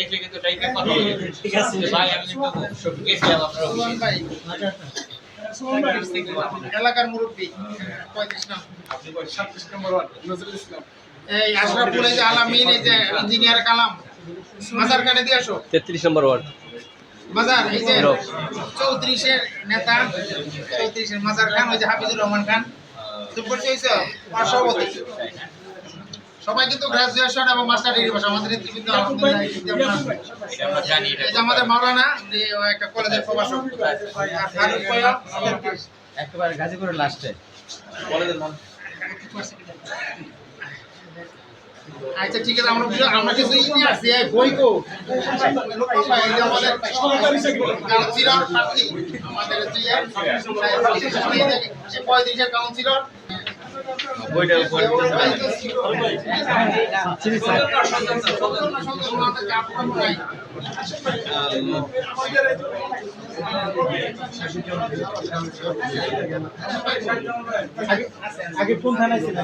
এসে কিন্তু টাইপে কথা বলে ঠিক আছে ভাই আমি কিন্তু সব গেছিলাম আপনার অফিসে এলাকার মুরব্বী 35 নাম আপনি 27 নম্বর ওয়ার্ড নজরুল ইসলাম এই আশরাফুল এই যে আলামিন এই যে ইঞ্জিনিয়ার কালাম মাজার কানে দিয়ে আসো 33 নম্বর ওয়ার্ড মাজার এই যে 34 এর নেতা 34 এর মাজার খান ওই যে হাফিজুর রহমান খান তুমি পরিচয় হইছো সভাপতি সবাই কিন্তু গ্রাজুয়েশন এবং মাস্টার ডিগ্রি পাস আমাদের নেতৃবৃন্দ আলহামদুলিল্লাহ এটা আমরা জানি এই যে আমাদের মাওলানা যে একটা কলেজের প্রভাষক আর ফারুক ভাইয়া একেবারে গাজীপুরের লাস্টে কলেজের নাম আচ্ছা ঠিক আছে আমরা কিছু নিয়ে আসছি এই বই কো এই যে আমাদের কাউন্সিলর প্রার্থী আমাদের যে 35 এর কাউন্সিলর বইটা আগে কোন থানায় ছিল